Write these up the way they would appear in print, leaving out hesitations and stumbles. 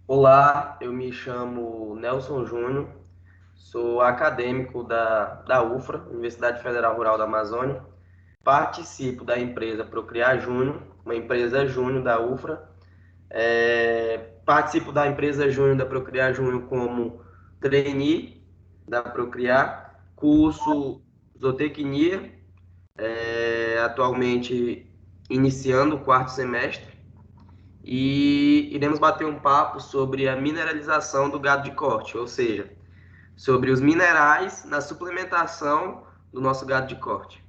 Olá, eu me chamo Nelson Júnior, sou acadêmico da UFRA, Universidade Federal Rural da Amazônia. Participo da empresa Procriar Júnior, uma empresa júnior da UFRA. Participo da empresa júnior da Procriar Júnior como trainee da Procriar, curso zootecnia, atualmente iniciando o quarto semestre. E iremos bater um papo sobre a mineralização do gado de corte, ou seja, sobre os minerais na suplementação do nosso gado de corte.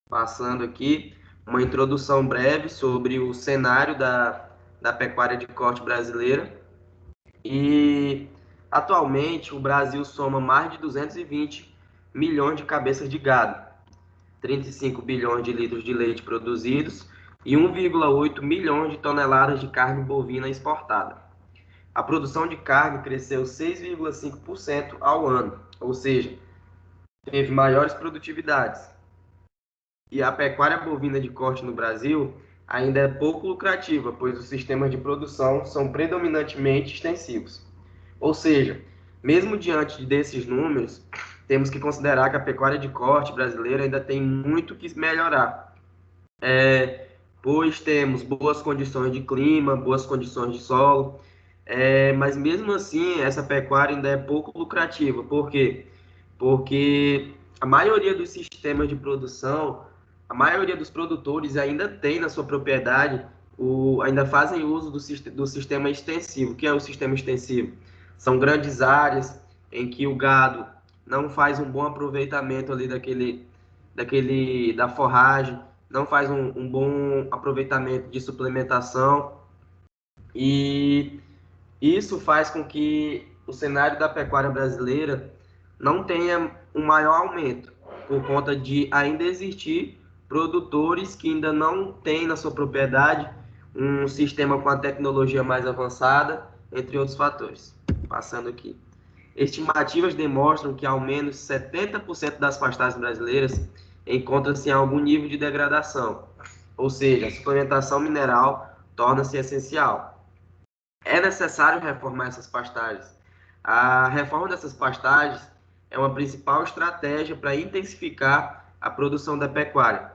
Passando aqui uma introdução breve sobre o cenário da pecuária de corte brasileira. E atualmente o Brasil soma mais de 220 milhões de cabeças de gado, 35 bilhões de litros de leite produzidos e 1,8 milhões de toneladas de carne bovina exportada. A produção de carne cresceu 6,5% ao ano, ou seja, teve maiores produtividades. E a pecuária bovina de corte no Brasil ainda é pouco lucrativa, pois os sistemas de produção são predominantemente extensivos. Ou seja, mesmo diante desses números, temos que considerar que a pecuária de corte brasileira ainda tem muito que melhorar, pois temos boas condições de clima, boas condições de solo, mas mesmo assim essa pecuária ainda é pouco lucrativa. Por quê? Porque a maioria dos sistemas de produção, a maioria dos produtores ainda tem na sua propriedade, ainda fazem uso do sistema extensivo. O que é o sistema extensivo? São grandes áreas em que o gado não faz um bom aproveitamento ali da forragem, não faz um bom aproveitamento de suplementação, e isso faz com que o cenário da pecuária brasileira não tenha um maior aumento, por conta de ainda existir produtores que ainda não têm na sua propriedade um sistema com a tecnologia mais avançada, entre outros fatores. Passando aqui. Estimativas demonstram que ao menos 70% das pastagens brasileiras encontram-se em algum nível de degradação, ou seja, a suplementação mineral torna-se essencial. É necessário reformar essas pastagens. A reforma dessas pastagens é uma principal estratégia para intensificar a produção da pecuária,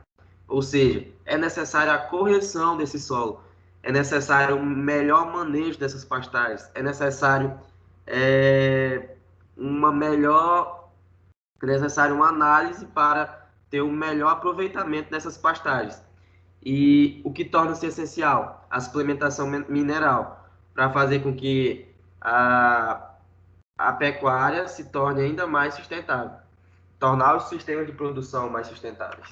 ou seja, é necessária a correção desse solo, é necessário um melhor manejo dessas pastagens, é necessário é, uma melhor, é necessário uma análise para ter um melhor aproveitamento dessas pastagens. E o que torna-se essencial? A suplementação mineral, para fazer com que a pecuária se torne ainda mais sustentável, tornar os sistemas de produção mais sustentáveis.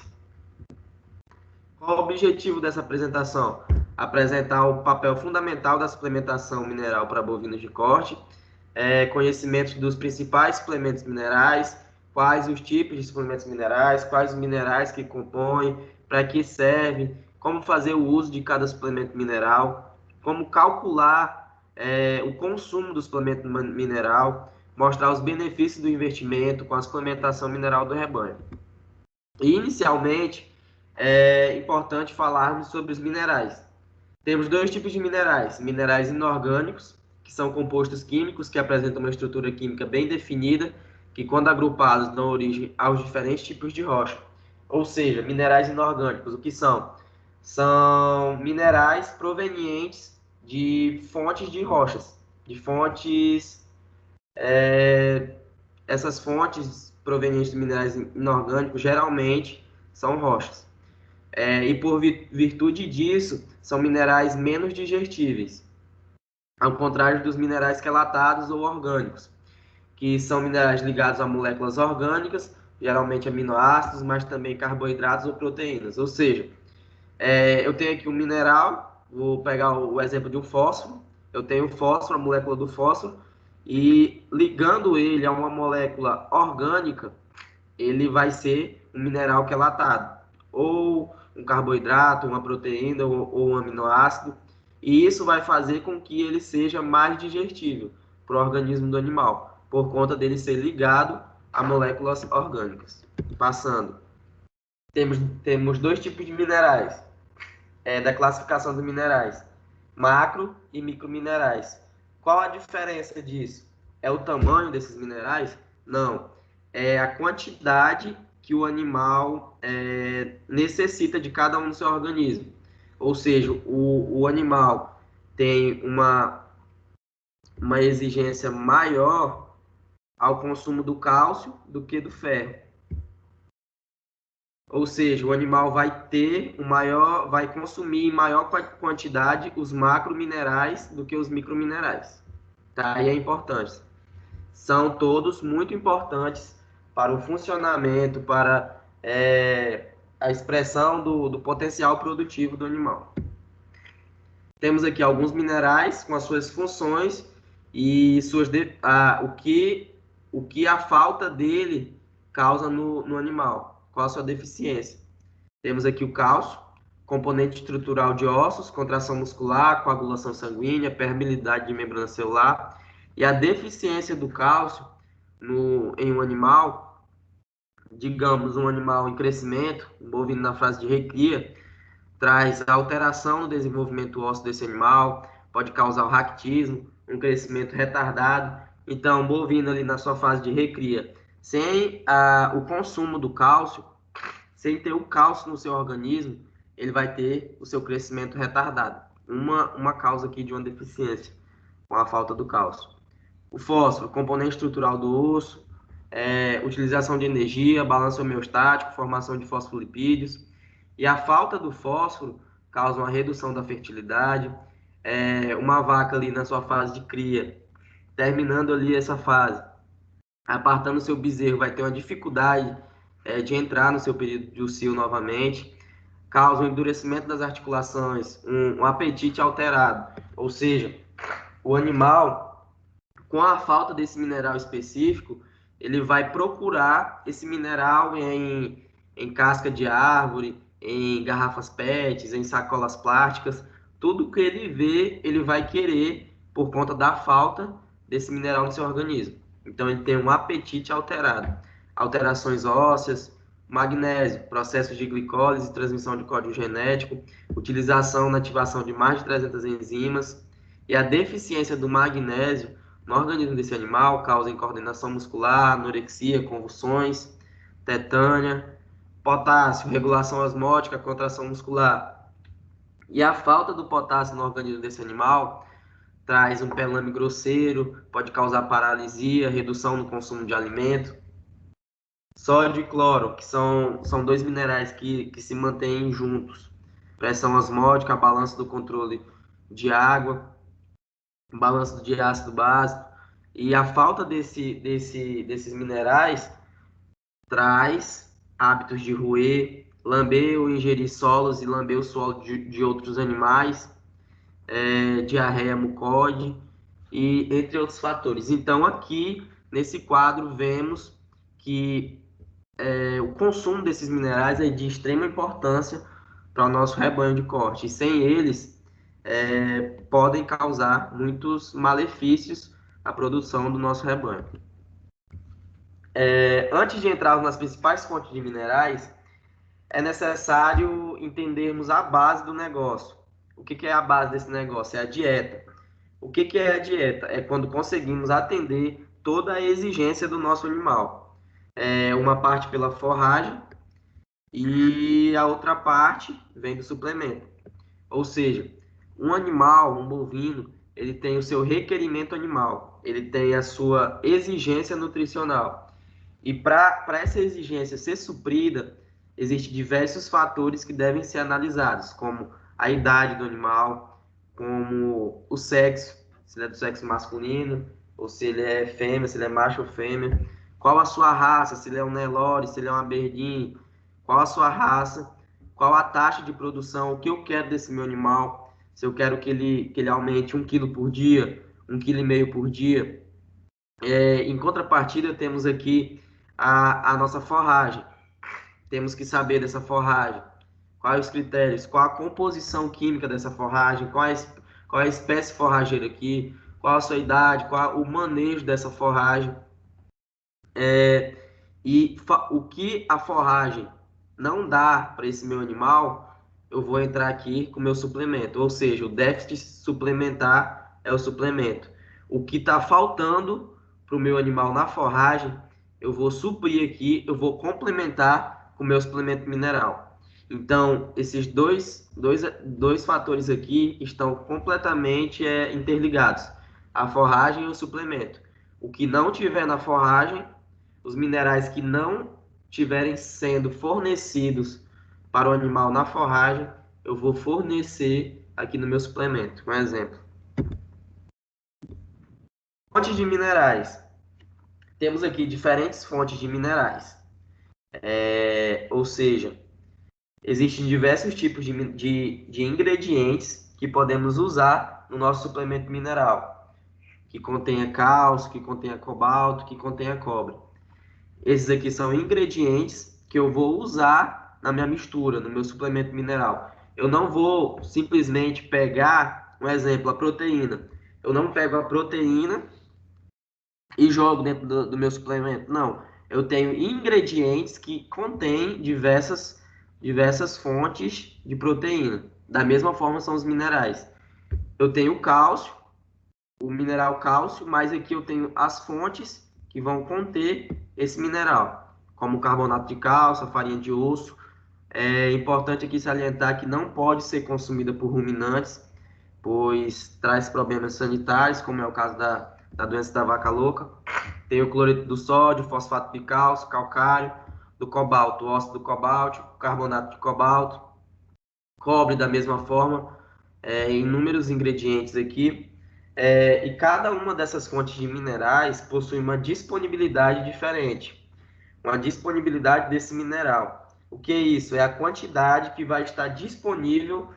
Qual o objetivo dessa apresentação? Apresentar o papel fundamental da suplementação mineral para bovinos de corte, conhecimentos dos principais suplementos minerais, quais os tipos de suplementos minerais, quais os minerais que compõem, para que serve, como fazer o uso de cada suplemento mineral, como calcular o consumo do suplemento mineral, mostrar os benefícios do investimento com a suplementação mineral do rebanho. E, inicialmente, é importante falarmos sobre os minerais. Temos dois tipos de minerais: minerais inorgânicos, que são compostos químicos que apresentam uma estrutura química bem definida, que, quando agrupados, dão origem aos diferentes tipos de rocha. Ou seja, minerais inorgânicos, o que são? São minerais provenientes de fontes de rochas, de fontes. Essas fontes provenientes de minerais inorgânicos geralmente são rochas. E por virtude disso, são minerais menos digestíveis, ao contrário dos minerais quelatados ou orgânicos, que são minerais ligados a moléculas orgânicas, geralmente aminoácidos, mas também carboidratos ou proteínas. Ou seja, eu tenho aqui um mineral, vou pegar o exemplo de um fósforo, eu tenho o fósforo, a molécula do fósforo, e ligando ele a uma molécula orgânica, ele vai ser um mineral quelatado, ou um carboidrato, uma proteína ou um aminoácido, e isso vai fazer com que ele seja mais digestível para o organismo do animal, por conta dele ser ligado a moléculas orgânicas. Passando, temos dois tipos de minerais, da classificação dos minerais: macro e microminerais. Qual a diferença disso? É o tamanho desses minerais? Não. É a quantidade que o animal necessita de cada um do seu organismo. Ou seja, o animal tem uma exigência maior ao consumo do cálcio do que do ferro. Ou seja, o animal vai consumir em maior quantidade os macrominerais do que os microminerais. Tá? E é importante. São todos muito importantes para o funcionamento, para a expressão do potencial produtivo do animal. Temos aqui alguns minerais com as suas funções e o que a falta dele causa no animal, qual a sua deficiência. Temos aqui o cálcio, componente estrutural de ossos, contração muscular, coagulação sanguínea, permeabilidade de membrana celular. E a deficiência do cálcio em um animal, digamos, um animal em crescimento, um bovino na fase de recria, traz alteração no desenvolvimento ósseo desse animal, pode causar o raquitismo, um crescimento retardado. Então, um bovino ali na sua fase de recria, sem o consumo do cálcio, sem ter o cálcio no seu organismo, ele vai ter o seu crescimento retardado. Uma causa aqui de uma deficiência, com a falta do cálcio. O fósforo, componente estrutural do osso, utilização de energia, balanço homeostático, formação de fosfolipídios. E a falta do fósforo causa uma redução da fertilidade. Uma vaca ali na sua fase de cria, terminando ali essa fase, apartando o seu bezerro, vai ter uma dificuldade de entrar no seu período de cio novamente, causa um endurecimento das articulações, um apetite alterado, ou seja, o animal, com a falta desse mineral específico, ele vai procurar esse mineral em casca de árvore, em garrafas PETs, em sacolas plásticas, tudo que ele vê, ele vai querer por conta da falta desse mineral no seu organismo. Então, ele tem um apetite alterado. Alterações ósseas, magnésio, processos de glicólise, transmissão de código genético, utilização na ativação de mais de 300 enzimas, e a deficiência do magnésio no organismo desse animal causa incoordenação muscular, anorexia, convulsões, tetânia. Potássio, regulação osmótica, contração muscular. E a falta do potássio no organismo desse animal traz um pelame grosseiro, pode causar paralisia, redução no consumo de alimento. Sódio e cloro, que são dois minerais que se mantêm juntos. Pressão osmótica, balanço do controle de água, balanço de ácido básico. E a falta desses minerais traz hábitos de roer, lamber ou ingerir solos e lamber o solo de outros animais, diarreia mucoide, e entre outros fatores. Então, aqui, nesse quadro, vemos que o consumo desses minerais é de extrema importância para o nosso rebanho de corte. E sem eles, podem causar muitos malefícios à produção do nosso rebanho. Antes de entrarmos nas principais fontes de minerais, é necessário entendermos a base do negócio. O que é a base desse negócio? É a dieta. O que é a dieta? É quando conseguimos atender toda a exigência do nosso animal. Uma parte pela forragem e a outra parte vem do suplemento. Ou seja, um animal, um bovino, ele tem o seu requerimento animal, ele tem a sua exigência nutricional. E para essa exigência ser suprida, existem diversos fatores que devem ser analisados, como a idade do animal, como o sexo, se ele é do sexo masculino, ou se ele é fêmea, se ele é macho ou fêmea, qual a sua raça, se ele é um Nelore, se ele é um Aberdeen, qual a sua raça, qual a taxa de produção, o que eu quero desse meu animal, se eu quero que ele aumente 1 quilo por dia, 1,5 kg por dia. Em contrapartida, temos aqui a nossa forragem. Temos que saber dessa forragem, quais os critérios, qual a composição química dessa forragem, qual a espécie forrageira aqui, qual a sua idade, qual o manejo dessa forragem. O que a forragem não dá para esse meu animal, eu vou entrar aqui com o meu suplemento. Ou seja, o déficit suplementar é o suplemento. o que está faltando para o meu animal na forragem, eu vou suprir aqui, eu vou complementar com o meu suplemento mineral. Então, esses dois fatores aqui estão completamente interligados. A forragem e o suplemento. O que não tiver na forragem, os minerais que não estiverem sendo fornecidos para o animal na forragem, eu vou fornecer aqui no meu suplemento. Um exemplo. Fontes de minerais. Temos aqui diferentes fontes de minerais. Ou seja, existem diversos tipos de ingredientes que podemos usar no nosso suplemento mineral, que contenha cálcio, que contenha cobalto, que contenha cobre. Esses aqui são ingredientes que eu vou usar na minha mistura, no meu suplemento mineral. Eu não vou simplesmente pegar, um exemplo, a proteína. Eu não pego a proteína e jogo dentro do meu suplemento. Não, eu tenho ingredientes que contêm diversas fontes de proteína. Da mesma forma são os minerais. Eu tenho o cálcio, o mineral cálcio, mas aqui eu tenho as fontes que vão conter esse mineral, como o carbonato de cálcio, a farinha de osso. É importante aqui salientar que não pode ser consumida por ruminantes, pois traz problemas sanitários, como é o caso da doença da vaca louca. Tem o cloreto do sódio, fosfato de cálcio, calcário, do cobalto, o óxido do cobalto, carbonato de cobalto, cobre da mesma forma, inúmeros ingredientes aqui. E cada uma dessas fontes de minerais possui uma disponibilidade diferente, uma disponibilidade desse mineral. O que é isso? É a quantidade que vai estar disponível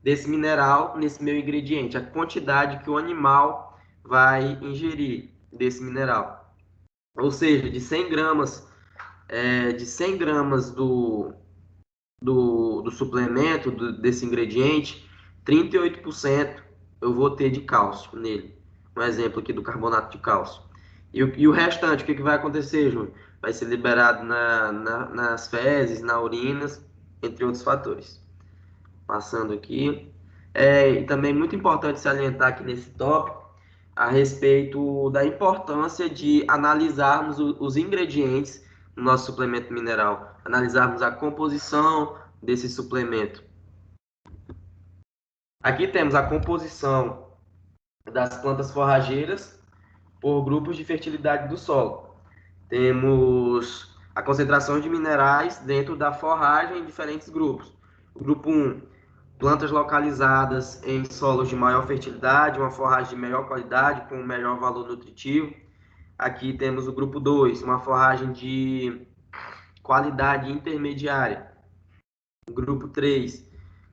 desse mineral nesse meu ingrediente, a quantidade que o animal vai ingerir desse mineral. Ou seja, de 100 gramas, do suplemento, desse ingrediente, 38% eu vou ter de cálcio nele. Um exemplo aqui do carbonato de cálcio. E o restante, o que vai acontecer, Júnior? Vai ser liberado nas fezes, na urinas, entre outros fatores. Passando aqui. E também muito importante salientar aqui nesse tópico a respeito da importância de analisarmos os ingredientes no nosso suplemento mineral, analisarmos a composição desse suplemento. Aqui temos a composição das plantas forrageiras por grupos de fertilidade do solo. Temos a concentração de minerais dentro da forragem em diferentes grupos. O grupo 1, plantas localizadas em solos de maior fertilidade, uma forragem de melhor qualidade, com melhor valor nutritivo. Aqui temos o grupo 2, uma forragem de qualidade intermediária. O grupo 3,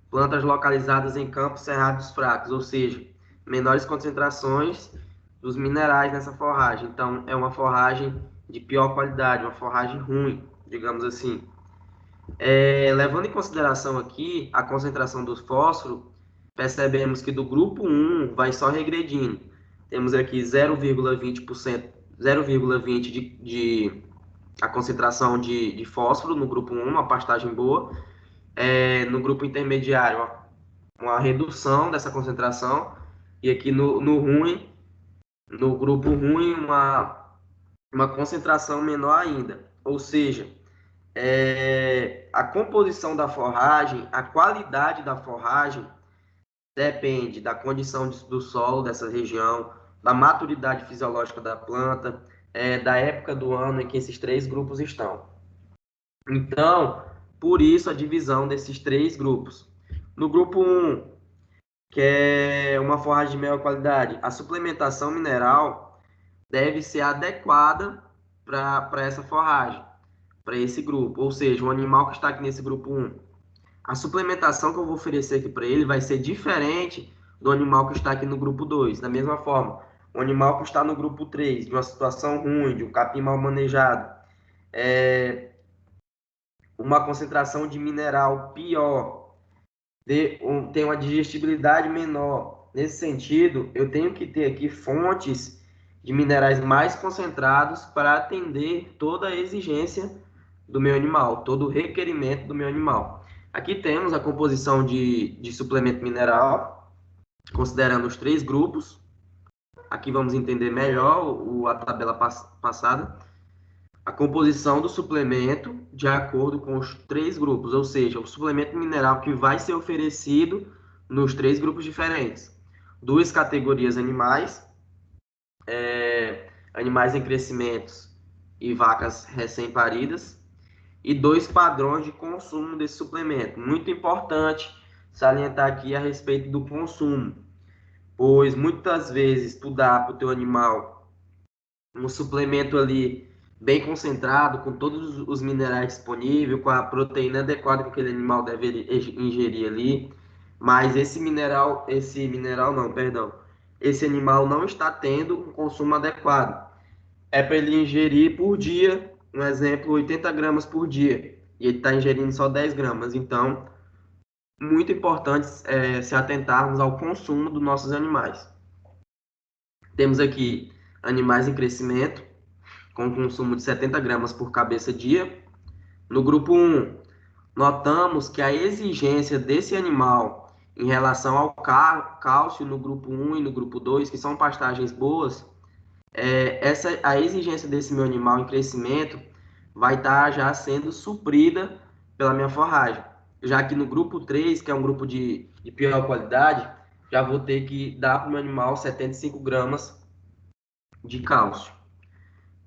plantas localizadas em campos cerrados fracos, ou seja, menores concentrações dos minerais nessa forragem. Então, é uma forragem de pior qualidade, uma forragem ruim, digamos assim. Levando em consideração aqui a concentração do fósforo, percebemos que do grupo 1 vai só regredindo. Temos aqui 0,20%, 0,20 de a concentração de fósforo no grupo 1, uma pastagem boa. No grupo intermediário, uma redução dessa concentração. E aqui no grupo ruim, uma concentração menor ainda. Ou seja, a composição da forragem, a qualidade da forragem depende da condição do solo dessa região, da maturidade fisiológica da planta, da época do ano em que esses três grupos estão. Então, por isso a divisão desses três grupos. No grupo 1, que é uma forragem de melhor qualidade, a suplementação mineral deve ser adequada para essa forragem, para esse grupo. Ou seja, o animal que está aqui nesse grupo 1, a suplementação que eu vou oferecer aqui para ele vai ser diferente do animal que está aqui no grupo 2. Da mesma forma, o animal que está no grupo 3, de uma situação ruim, de um capim mal manejado, uma concentração de mineral pior, tem uma digestibilidade menor. Nesse sentido, eu tenho que ter aqui fontes de minerais mais concentrados para atender toda a exigência do meu animal, todo o requerimento do meu animal. Aqui temos a composição de suplemento mineral, considerando os três grupos. aqui vamos entender melhor a tabela passada, a composição do suplemento de acordo com os 3 grupos, ou seja, o suplemento mineral que vai ser oferecido nos 3 grupos diferentes. 2 categorias animais, animais em crescimento e vacas recém-paridas, e 2 padrões de consumo desse suplemento. Muito importante salientar aqui a respeito do consumo, pois muitas vezes tu dá para o teu animal um suplemento ali bem concentrado, com todos os minerais disponíveis, com a proteína adequada que aquele animal deve ingerir ali, mas esse animal não está tendo um consumo adequado. É para ele ingerir por dia, um exemplo, 80 gramas por dia, e ele está ingerindo só 10 gramas. Então, muito importante se atentarmos ao consumo dos nossos animais. Temos aqui animais em crescimento, com consumo de 70 gramas por cabeça dia. No grupo 1, notamos que a exigência desse animal em relação ao cálcio no grupo 1 e no grupo 2, que são pastagens boas, a exigência desse meu animal em crescimento vai estar já sendo suprida pela minha forragem. Já que no grupo 3, que é um grupo de pior qualidade, já vou ter que dar para o meu animal 75 gramas de cálcio.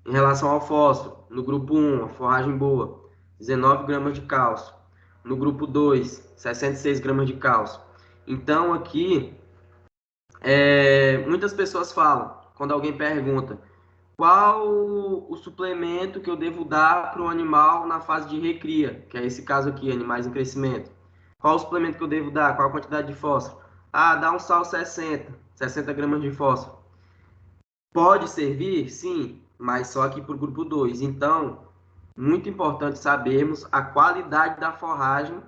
Em relação ao fósforo, no grupo 1, a forragem boa, 19 gramas de cálcio. No grupo 2, 66 gramas de cálcio. Então, aqui, muitas pessoas falam, quando alguém pergunta, qual o suplemento que eu devo dar para o animal na fase de recria, que é esse caso aqui, animais em crescimento. Qual o suplemento que eu devo dar? Qual a quantidade de fósforo? Ah, dá um sal 60 gramas de fósforo. Pode servir? Sim, mas só aqui para o grupo 2. Então, muito importante sabermos a qualidade da forragem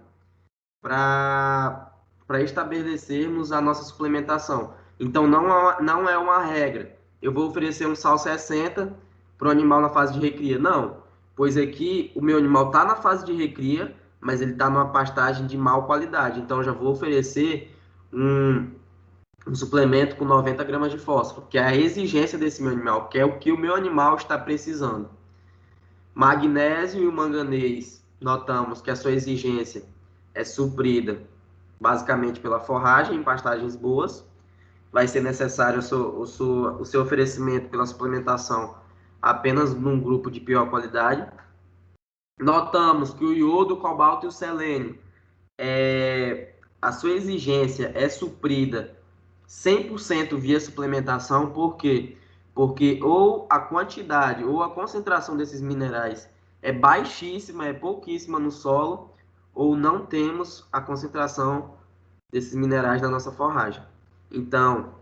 para estabelecermos a nossa suplementação. Então, não é uma regra. Eu vou oferecer um sal 60 para o animal na fase de recria. Não, pois aqui o meu animal está na fase de recria, mas ele está numa pastagem de má qualidade. Então, já vou oferecer um suplemento com 90 gramas de fósforo, que é a exigência desse meu animal, que é o que o meu animal está precisando. Magnésio e o manganês, notamos que a sua exigência é suprida basicamente pela forragem em pastagens boas. Vai ser necessário o seu oferecimento pela suplementação apenas num grupo de pior qualidade. Notamos que o iodo, o cobalto e o selênio, a sua exigência é suprida 100% via suplementação. Por quê? Porque ou a quantidade ou a concentração desses minerais é baixíssima, é pouquíssima no solo, ou não temos a concentração desses minerais na nossa forragem. Então,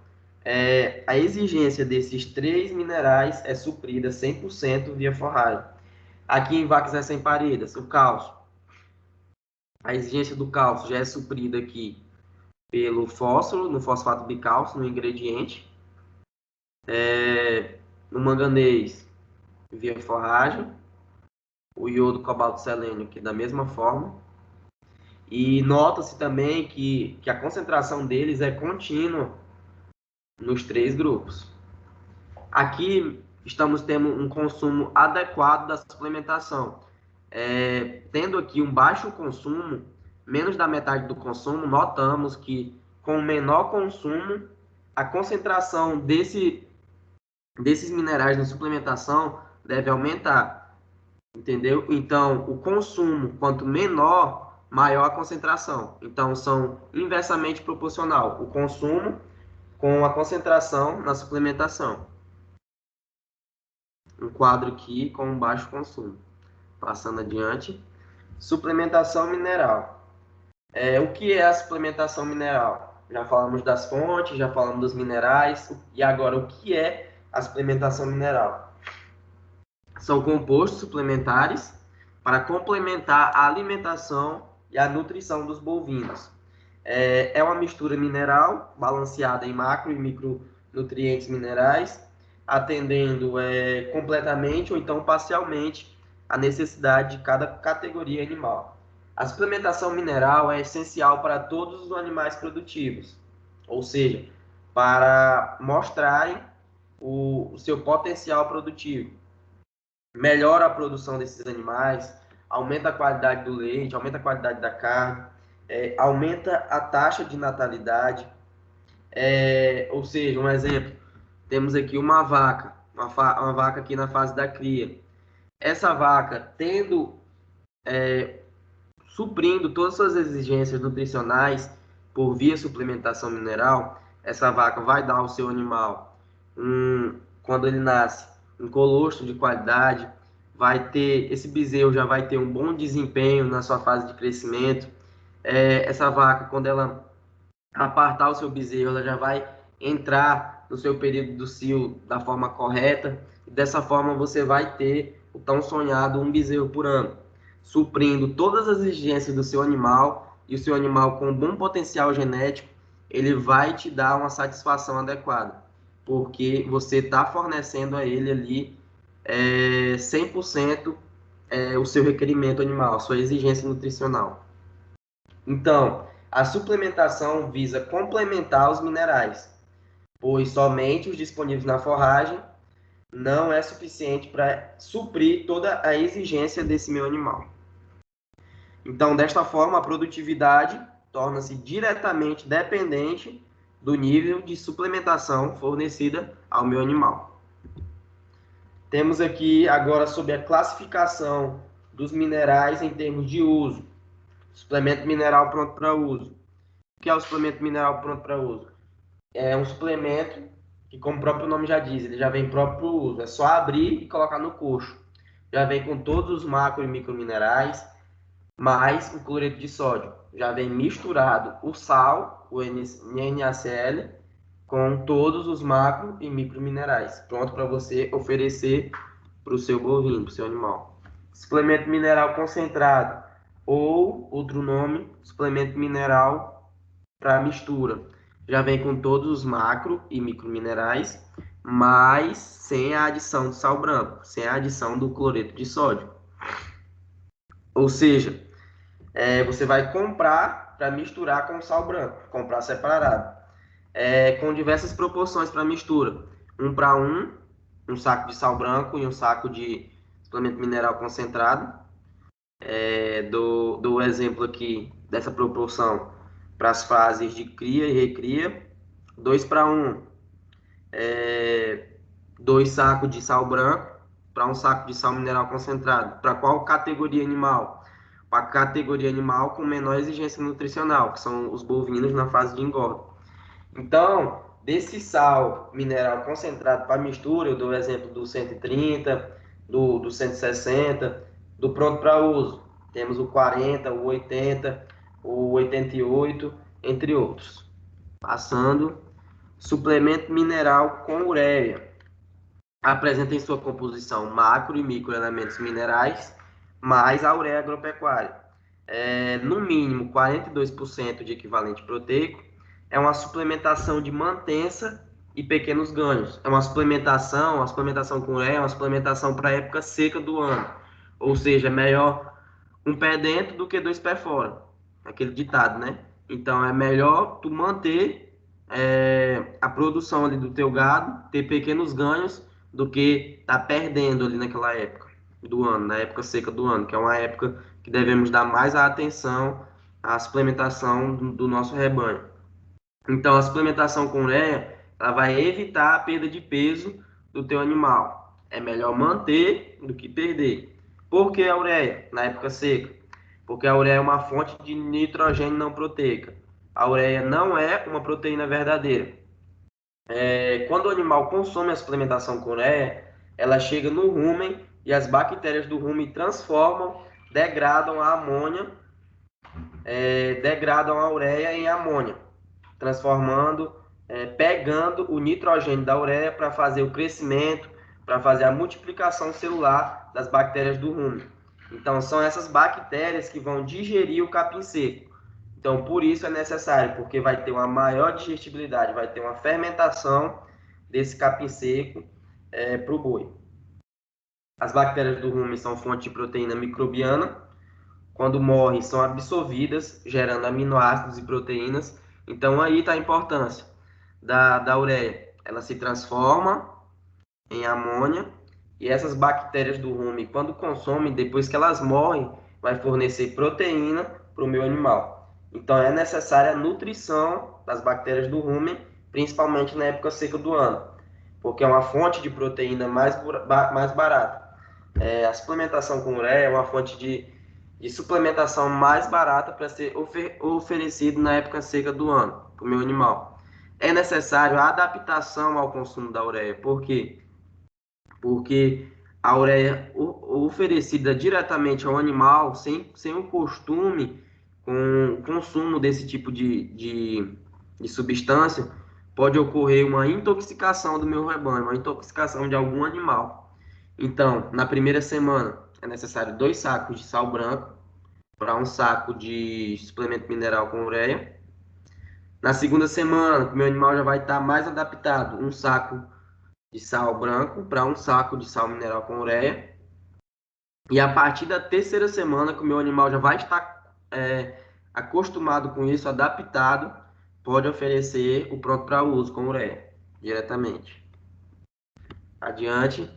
a exigência desses 3 minerais é suprida 100% via forragem. Aqui em vacas recém-paridas, o cálcio. A exigência do cálcio já é suprida aqui pelo fósforo, no fosfato bicálcio, no ingrediente. No manganês, via forragem. O iodo, cobalto, selênio, que da mesma forma. E nota-se também que a concentração deles é contínua nos 3 grupos. Aqui estamos tendo um consumo adequado da suplementação. Tendo aqui um baixo consumo, menos da metade do consumo, notamos que com menor consumo, a concentração desses minerais na suplementação deve aumentar, entendeu? Então, o consumo, quanto menor, maior a concentração. Então, são inversamente proporcional o consumo com a concentração na suplementação. Um quadro aqui com baixo consumo. Passando adiante. Suplementação mineral. O que é a suplementação mineral? Já falamos das fontes, já falamos dos minerais. E agora, o que é a suplementação mineral? São compostos suplementares para complementar a alimentação e a nutrição dos bovinos. É uma mistura mineral balanceada em macro e micronutrientes minerais, atendendo completamente ou então parcialmente a necessidade de cada categoria animal. A suplementação mineral é essencial para todos os animais produtivos, ou seja, para mostrarem o seu potencial produtivo, melhora a produção desses animais, aumenta a qualidade do leite, aumenta a qualidade da carne, aumenta a taxa de natalidade. Ou seja, um exemplo, temos aqui uma vaca, uma vaca aqui na fase da cria. Essa vaca, suprindo todas as suas exigências nutricionais por via suplementação mineral, essa vaca vai dar ao seu animal, quando ele nasce, um colostro de qualidade, esse bezerro já vai ter um bom desempenho na sua fase de crescimento. Essa vaca, quando ela apartar o seu bezerro, ela já vai entrar no seu período do cio da forma correta. E dessa forma você vai ter o tão sonhado um bezerro por ano, suprindo todas as exigências do seu animal, e o seu animal com um bom potencial genético, ele vai te dar uma satisfação adequada, porque você está fornecendo a ele ali 100% o seu requerimento animal, a sua exigência nutricional. Então, a suplementação visa complementar os minerais, pois somente os disponíveis na forragem não é suficiente para suprir toda a exigência desse meu animal. Então, desta forma, a produtividade torna-se diretamente dependente do nível de suplementação fornecida ao meu animal. Temos aqui agora sobre a classificação dos minerais em termos de uso. Suplemento mineral pronto para uso. O que é o suplemento mineral pronto para uso? É um suplemento que, como o próprio nome já diz, ele já vem próprio para o uso. É só abrir e colocar no coxo. Já vem com todos os macro e microminerais, mais o cloreto de sódio. Já vem misturado o sal, o NaCl, com todos os macro e microminerais. Pronto para você oferecer para o seu bovino, para o seu animal. Suplemento mineral concentrado, ou outro nome, suplemento mineral para mistura. Já vem com todos os macro e microminerais, mas sem a adição do sal branco, sem a adição do cloreto de sódio. Ou seja, você vai comprar para misturar com sal branco, comprar separado. Com diversas proporções para mistura. 1 para 1, um saco de sal branco e um saco de suplemento mineral concentrado. Do exemplo aqui dessa proporção para as fases de cria e recria. 2 para 1, 2 sacos de sal branco para um saco de sal mineral concentrado. Para qual categoria animal? Para a categoria animal com menor exigência nutricional, que são os bovinos na fase de engorda. Então, desse sal mineral concentrado para mistura, eu dou o exemplo do 130, do 160, do pronto para uso. Temos o 40, o 80, o 88, entre outros. Passando, suplemento mineral com ureia. Apresenta em sua composição macro e microelementos minerais, mais a ureia agropecuária. No mínimo 42% de equivalente proteico. É uma suplementação de mantença e pequenos ganhos. É uma suplementação com ureia, é uma suplementação para a época seca do ano. Ou seja, é melhor um pé dentro do que 2 pés fora. Aquele ditado, né? Então, é melhor tu manter a produção ali do teu gado, ter pequenos ganhos, do que tá perdendo ali naquela época do ano, na época seca do ano, que é uma época que devemos dar mais atenção à suplementação do nosso rebanho. Então, a suplementação com ureia, ela vai evitar a perda de peso do teu animal. É melhor manter do que perder. Por que a ureia na época seca? Porque a ureia é uma fonte de nitrogênio não proteica. A ureia não é uma proteína verdadeira. Quando o animal consome a suplementação com ureia, ela chega no rumen e as bactérias do rumen transformam, degradam a amônia, degradam a ureia em amônia, transformando, pegando o nitrogênio da ureia para fazer o crescimento, para fazer a multiplicação celular das bactérias do rumen. Então, são essas bactérias que vão digerir o capim seco. Então, por isso é necessário, porque vai ter uma maior digestibilidade, vai ter uma fermentação desse capim seco para o boi. As bactérias do rumen são fonte de proteína microbiana. Quando morrem, são absorvidas, gerando aminoácidos e proteínas. Então, aí está a importância da ureia. Ela se transforma em amônia, e essas bactérias do rumen, quando consomem, depois que elas morrem, vai fornecer proteína para o meu animal. Então é necessária a nutrição das bactérias do rumen, principalmente na época seca do ano, porque é uma fonte de proteína mais barata. A suplementação com ureia é uma fonte de suplementação mais barata para ser oferecido na época seca do ano para o meu animal. É necessário a adaptação ao consumo da ureia. Por quê? Porque a ureia oferecida diretamente ao animal, sem o costume com o consumo desse tipo de substância, pode ocorrer uma intoxicação do meu rebanho, uma intoxicação de algum animal. Então, na primeira semana, é necessário 2 sacos de sal branco para um saco de suplemento mineral com ureia. Na segunda semana, o meu animal já vai estar mais adaptado, um saco de sal branco para um saco de sal mineral com ureia. E a partir da terceira semana, que o meu animal já vai estar acostumado com isso, adaptado, pode oferecer o pronto para uso com ureia, diretamente. Adiante.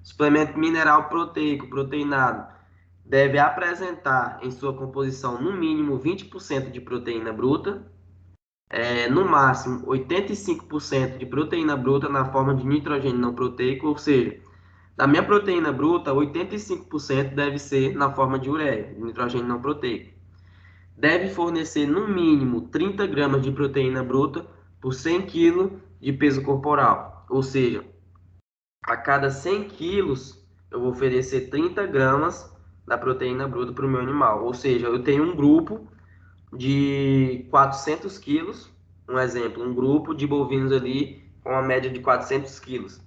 Suplemento mineral proteico, proteinado, deve apresentar em sua composição no mínimo 20% de proteína bruta, no máximo 85% de proteína bruta na forma de nitrogênio não proteico, ou seja, da minha proteína bruta, 85% deve ser na forma de ureia, de nitrogênio não proteico. Deve fornecer no mínimo 30 gramas de proteína bruta por 100 kg de peso corporal, ou seja, a cada 100 quilos eu vou oferecer 30 gramas da proteína bruta para o meu animal. Ou seja, eu tenho um grupo de 400 quilos, um exemplo, um grupo de bovinos ali com uma média de 400 quilos.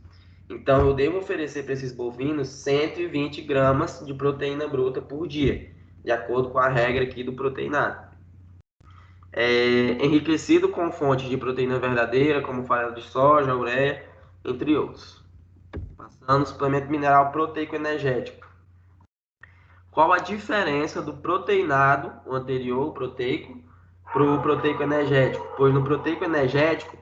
Então, eu devo oferecer para esses bovinos 120 gramas de proteína bruta por dia, de acordo com a regra aqui do proteinado. Enriquecido com fontes de proteína verdadeira, como farelo de soja, ureia, entre outros. Passando o suplemento mineral proteico energético. Qual a diferença do proteinado, o anterior, o proteico, para o proteico energético? Pois no proteico energético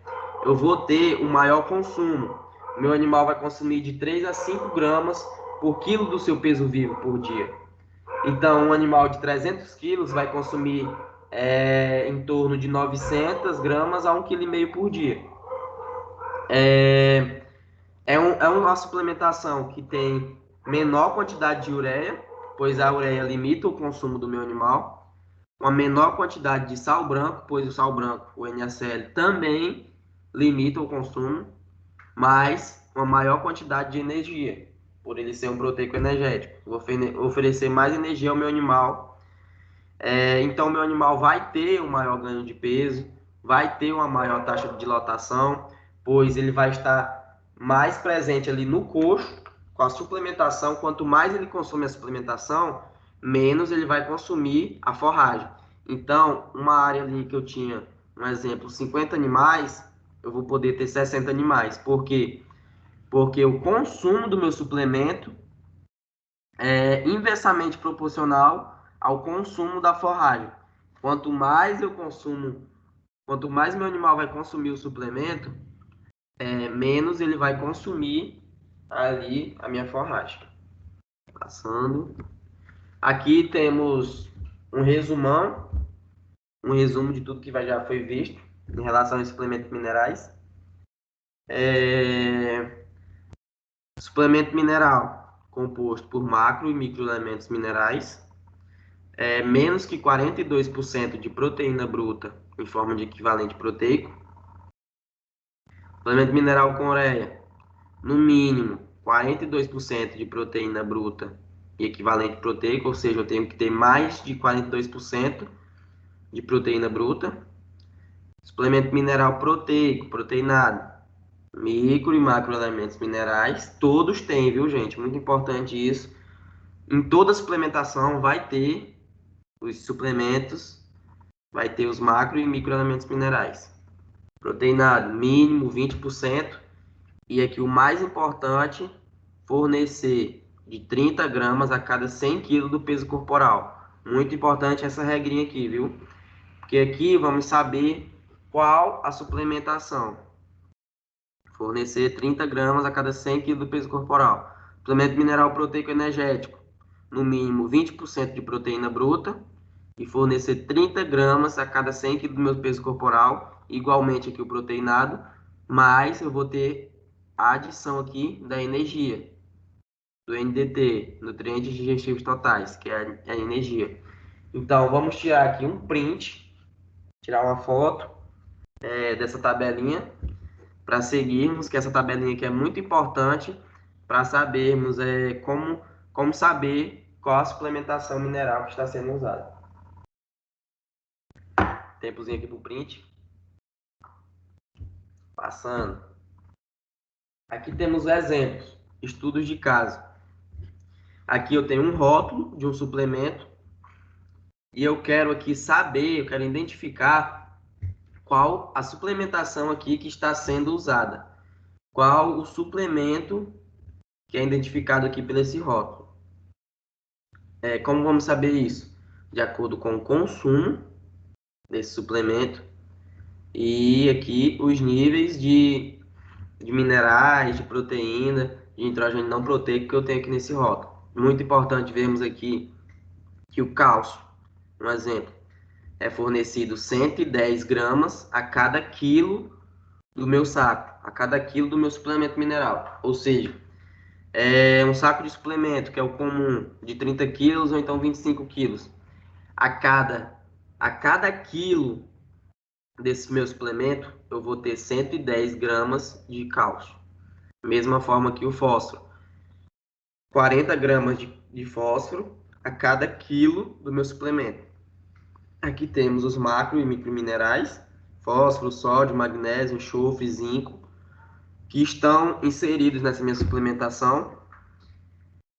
eu vou ter um maior consumo. O meu animal vai consumir de 3 a 5 gramas por quilo do seu peso vivo por dia. Então, um animal de 300 quilos vai consumir em torno de 900 gramas a 1,5 kg por dia. É uma suplementação que tem menor quantidade de ureia, pois a ureia limita o consumo do meu animal. Uma menor quantidade de sal branco, pois o sal branco, o NaCl, também limita o consumo, mas uma maior quantidade de energia, por ele ser um proteico energético. Vou oferecer mais energia ao meu animal. Então, o meu animal vai ter um maior ganho de peso, vai ter uma maior taxa de dilatação, pois ele vai estar mais presente ali no coxo com a suplementação. Quanto mais ele consome a suplementação, menos ele vai consumir a forragem. Então, uma área ali que eu tinha, um exemplo, 50 animais, eu vou poder ter 60 animais. Por quê? Porque o consumo do meu suplemento é inversamente proporcional ao consumo da forragem. Quanto mais eu consumo, quanto mais meu animal vai consumir o suplemento, menos ele vai consumir ali a minha forragem. Passando. Aqui temos um resumão, um resumo de tudo que já foi visto em relação aos suplementos minerais. Suplemento mineral composto por macro e microelementos minerais, menos que 42% de proteína bruta em forma de equivalente proteico. Suplemento mineral com ureia, no mínimo 42% de proteína bruta e equivalente proteico, ou seja, eu tenho que ter mais de 42% de proteína bruta. Suplemento mineral proteico, proteinado, micro e macroelementos minerais, todos têm, viu, gente? Muito importante isso. Em toda suplementação vai ter os suplementos, vai ter os macro e microelementos minerais. Proteinado, mínimo 20%. E aqui o mais importante, fornecer de 30 gramas a cada 100 kg do peso corporal. Muito importante essa regrinha aqui, viu? Porque aqui vamos saber qual a suplementação fornecer 30 gramas a cada 100 kg do peso corporal. Suplemento mineral proteico energético, no mínimo 20% de proteína bruta e fornecer 30 gramas a cada 100 kg do meu peso corporal, igualmente aqui o proteinado, mas eu vou ter a adição aqui da energia, do NDT, nutrientes digestivos totais, que é a energia. Então, vamos tirar aqui um print, tirar uma foto dessa tabelinha, para seguirmos, que essa tabelinha aqui é muito importante para sabermos como saber qual a suplementação mineral que está sendo usada. Tempozinho aqui para o print. Passando. Aqui temos exemplos, estudos de caso. Aqui eu tenho um rótulo de um suplemento e eu quero aqui saber, eu quero identificar qual a suplementação aqui que está sendo usada. Qual o suplemento que é identificado aqui por esse rótulo. Como vamos saber isso? De acordo com o consumo desse suplemento e aqui os níveis de minerais, de proteína, de nitrogênio não proteico que eu tenho aqui nesse rótulo. Muito importante vermos aqui que o cálcio, um exemplo, é fornecido 110 gramas a cada quilo do meu saco, a cada quilo do meu suplemento mineral. Ou seja, um saco de suplemento, que é o comum, de 30 quilos ou então 25 quilos. A cada quilo desse meu suplemento, eu vou ter 110 gramas de cálcio. Mesma forma que o fósforo. 40 gramas de fósforo a cada quilo do meu suplemento. Aqui temos os macro e microminerais, fósforo, sódio, magnésio, enxofre, zinco, que estão inseridos nessa minha suplementação.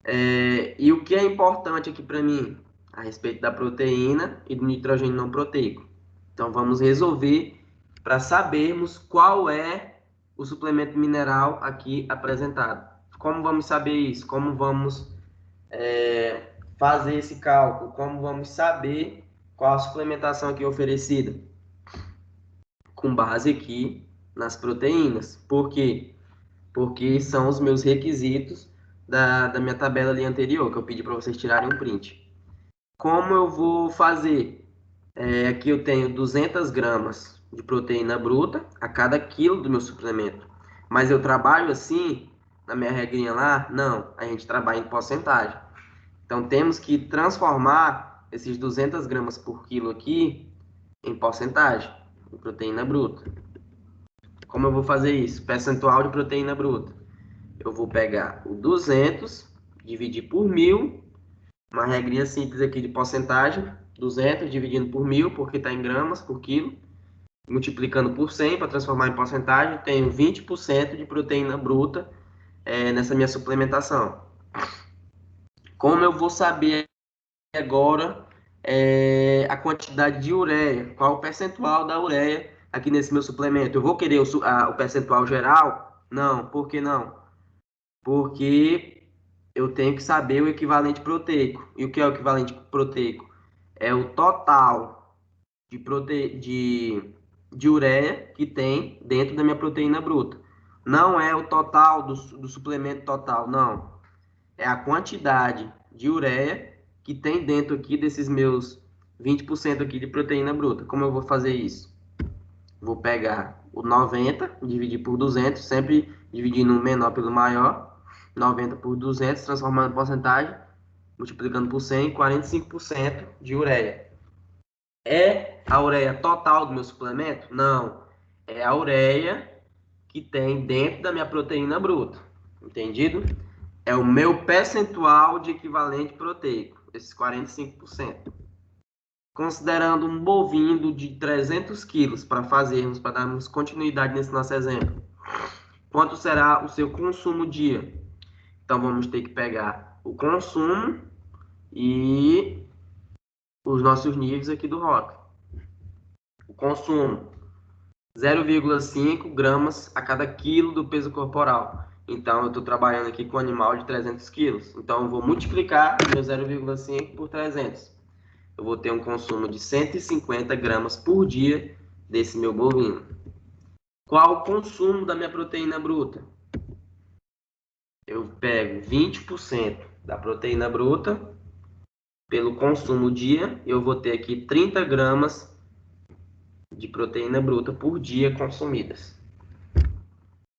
E o que é importante aqui para mim? A respeito da proteína e do nitrogênio não proteico. Então, vamos resolver para sabermos qual é o suplemento mineral aqui apresentado. Como vamos saber isso? Como vamos fazer esse cálculo? Como vamos saber qual a suplementação aqui oferecida? Com base aqui nas proteínas. Por quê? Porque são os meus requisitos da minha tabela ali anterior, que eu pedi para vocês tirarem um print. Como eu vou fazer? Aqui eu tenho 200 gramas de proteína bruta a cada quilo do meu suplemento. Mas eu trabalho assim, na minha regrinha lá? Não, a gente trabalha em porcentagem. Então temos que transformar esses 200 gramas por quilo aqui em porcentagem, de proteína bruta. Como eu vou fazer isso? Percentual de proteína bruta. Eu vou pegar o 200, dividir por 1000, uma regrinha simples aqui de porcentagem, 200 dividindo por 1000, porque está em gramas por quilo, multiplicando por 100 para transformar em porcentagem, tenho 20% de proteína bruta nessa minha suplementação. Como eu vou saber agora a quantidade de ureia? Qual o percentual da ureia aqui nesse meu suplemento? Eu vou querer o percentual geral? Não, por que não? Porque eu tenho que saber o equivalente proteico. E o que é o equivalente proteico? É o total de ureia que tem dentro da minha proteína bruta. Não é o total do suplemento total, não. É a quantidade de ureia que tem dentro aqui desses meus 20% aqui de proteína bruta. Como eu vou fazer isso? Vou pegar o 90, dividir por 200, sempre dividindo o menor pelo maior. 90 por 200, transformando em porcentagem, multiplicando por 100, 45% de ureia. É a ureia total do meu suplemento? Não. É a ureia que tem dentro da minha proteína bruta. Entendido? É o meu percentual de equivalente proteico, esses 45%. Considerando um bovino de 300 quilos para darmos continuidade nesse nosso exemplo. Quanto será o seu consumo dia? Então, vamos ter que pegar o consumo e os nossos níveis aqui do rótulo. O consumo, 0,5 gramas a cada quilo do peso corporal. Então, eu estou trabalhando aqui com um animal de 300 quilos. Então, eu vou multiplicar meu 0,5 por 300. Eu vou ter um consumo de 150 gramas por dia desse meu bovino. Qual o consumo da minha proteína bruta? Eu pego 20% da proteína bruta pelo consumo dia, eu vou ter aqui 30 gramas de proteína bruta por dia consumidas.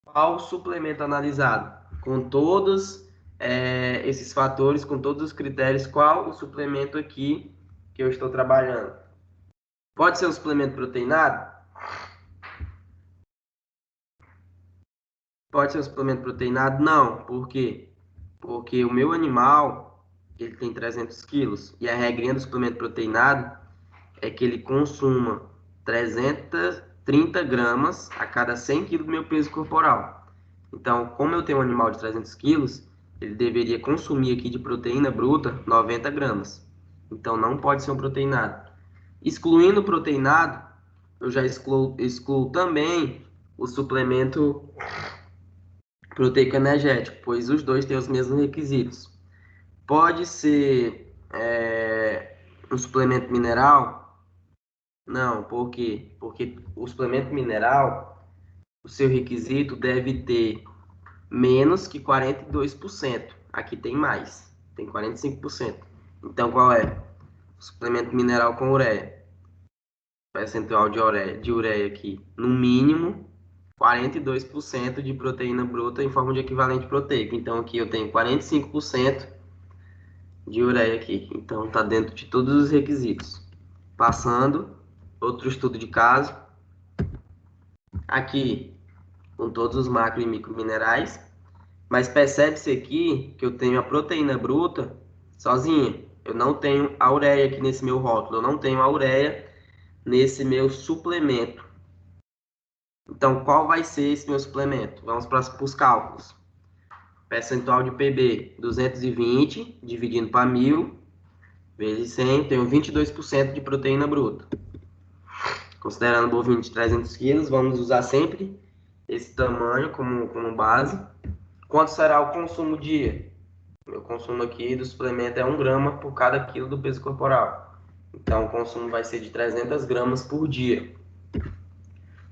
Qual o suplemento analisado? Com todos esses fatores, com todos os critérios, qual o suplemento aqui que eu estou trabalhando? Pode ser um suplemento proteinado? Pode ser um suplemento proteinado? Não. Por quê? Porque o meu animal, ele tem 300 quilos. E a regrinha do suplemento proteinado é que ele consuma 330 gramas a cada 100 quilos do meu peso corporal. Então, como eu tenho um animal de 300 quilos, ele deveria consumir aqui de proteína bruta 90 gramas. Então, não pode ser um proteinado. Excluindo o proteinado, eu já excluo também o suplemento proteico energético, pois os dois têm os mesmos requisitos. Pode ser um suplemento mineral? Não, por quê? Porque o suplemento mineral, o seu requisito deve ter menos que 42%. Aqui tem mais, tem 45%. Então, qual é? O suplemento mineral com ureia. Percentual de ureia aqui, no mínimo 42% de proteína bruta em forma de equivalente proteico. Então, aqui eu tenho 45% de ureia aqui. Então, está dentro de todos os requisitos. Passando, outro estudo de caso. Aqui, com todos os macro e microminerais. Mas percebe-se aqui que eu tenho a proteína bruta sozinha. Eu não tenho a ureia aqui nesse meu rótulo. Eu não tenho a ureia nesse meu suplemento. Então, qual vai ser esse meu suplemento? Vamos para os cálculos. Percentual de PB, 220, dividindo para 1.000, vezes 100, tenho 22% de proteína bruta. Considerando o bovino de 300 quilos, vamos usar sempre esse tamanho como base. Quanto será o consumo dia? Meu consumo aqui do suplemento é 1 grama por cada quilo do peso corporal. Então, o consumo vai ser de 300 gramas por dia.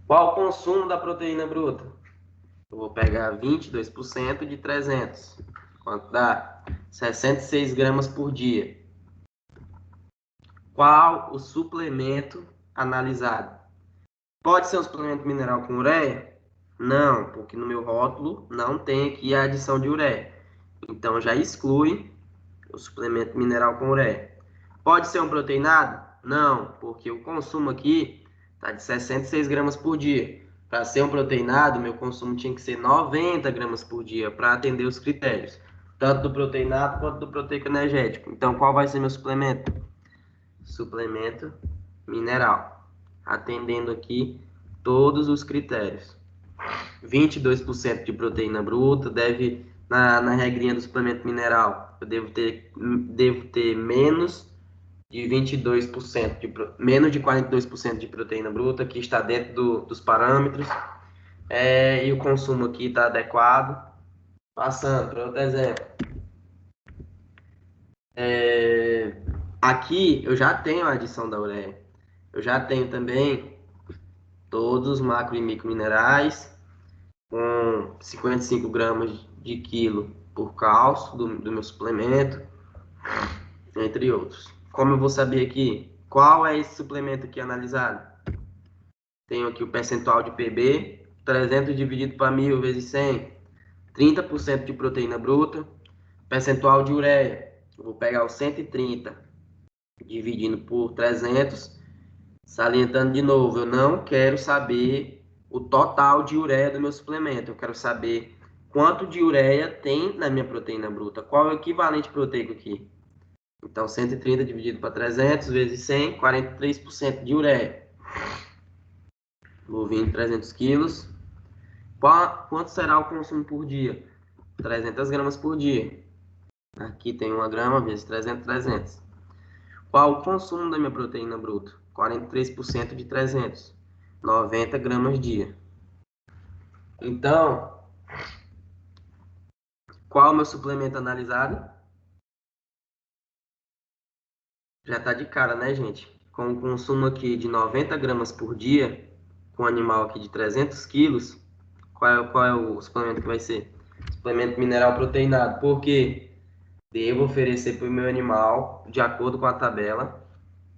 Qual o consumo da proteína bruta? Eu vou pegar 22% de 300. Quanto dá? 66 gramas por dia. Qual o suplemento analisado? Pode ser um suplemento mineral com ureia? Não, porque no meu rótulo não tem aqui a adição de ureia. Então já exclui o suplemento mineral com ureia. Pode ser um proteinado? Não, porque o consumo aqui está de 66 gramas por dia. Para ser um proteinado, meu consumo tinha que ser 90 gramas por dia para atender os critérios, tanto do proteinado quanto do proteico energético. Então, qual vai ser meu suplemento? Suplemento mineral, atendendo aqui todos os critérios. 22% de proteína bruta, na regrinha do suplemento mineral, eu devo ter menos de 22%, menos de 42% de proteína bruta, que está dentro dos parâmetros, e o consumo aqui está adequado. Passando para outro exemplo. Aqui eu já tenho a adição da ureia. Eu já tenho também todos os macro e microminerais, com 55 gramas de quilo por cálcio do meu suplemento, entre outros. Como eu vou saber aqui qual é esse suplemento aqui analisado? Tenho aqui o percentual de PB, 300 dividido para 1.000 vezes 100, 30% de proteína bruta. Percentual de ureia, eu vou pegar o 130 dividindo por 300, salientando de novo, eu não quero saber o total de ureia do meu suplemento, eu quero saber quanto de ureia tem na minha proteína bruta, qual é o equivalente proteico aqui. Então, 130 dividido para 300 vezes 100, 43% de ureia. Bovino, 300 quilos. Quanto será o consumo por dia? 300 gramas por dia. Aqui tem 1 grama vezes 300, 300. Qual o consumo da minha proteína bruta? 43% de 300. 90 gramas dia. Então, qual é o meu suplemento analisado? Já está de cara, né, gente? Com o consumo aqui de 90 gramas por dia, com um animal aqui de 300 quilos, qual é o suplemento que vai ser? Suplemento mineral proteinado, porque devo oferecer para o meu animal, de acordo com a tabela,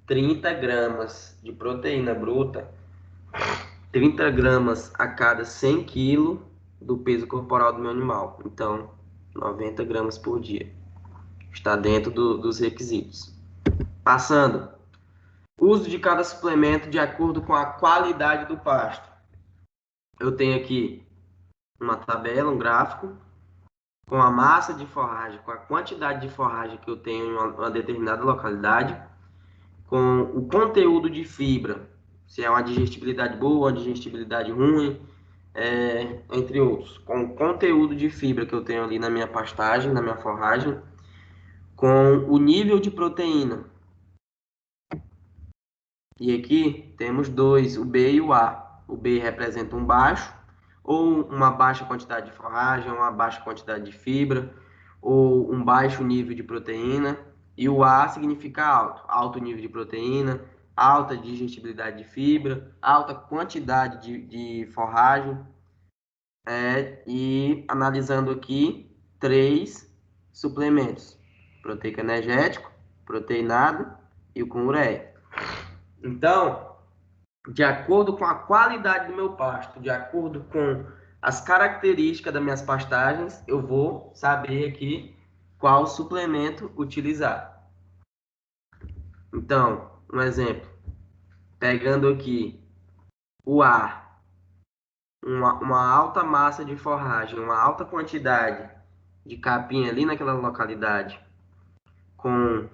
30 gramas de proteína bruta, 30 gramas a cada 100 quilos do peso corporal do meu animal. Então, 90 gramas por dia. Está dentro dos requisitos. Passando. Uso de cada suplemento de acordo com a qualidade do pasto. Eu tenho aqui uma tabela, um gráfico, com a massa de forragem, com a quantidade de forragem que eu tenho em uma determinada localidade, com o conteúdo de fibra, se é uma digestibilidade boa, uma digestibilidade ruim, entre outros. Com o conteúdo de fibra que eu tenho ali na minha pastagem, na minha forragem, com o nível de proteína. E aqui temos dois, o B e o A. O B representa um baixo, ou uma baixa quantidade de forragem, uma baixa quantidade de fibra, ou um baixo nível de proteína. E o A significa alto, alto nível de proteína, alta digestibilidade de fibra, alta quantidade de forragem. E analisando aqui, 3 suplementos: proteico energético, proteinado e o com ureia. Então, de acordo com a qualidade do meu pasto, de acordo com as características das minhas pastagens, eu vou saber aqui qual suplemento utilizar. Então, um exemplo, pegando aqui o A, uma alta massa de forragem, uma alta quantidade de capim ali naquela localidade, com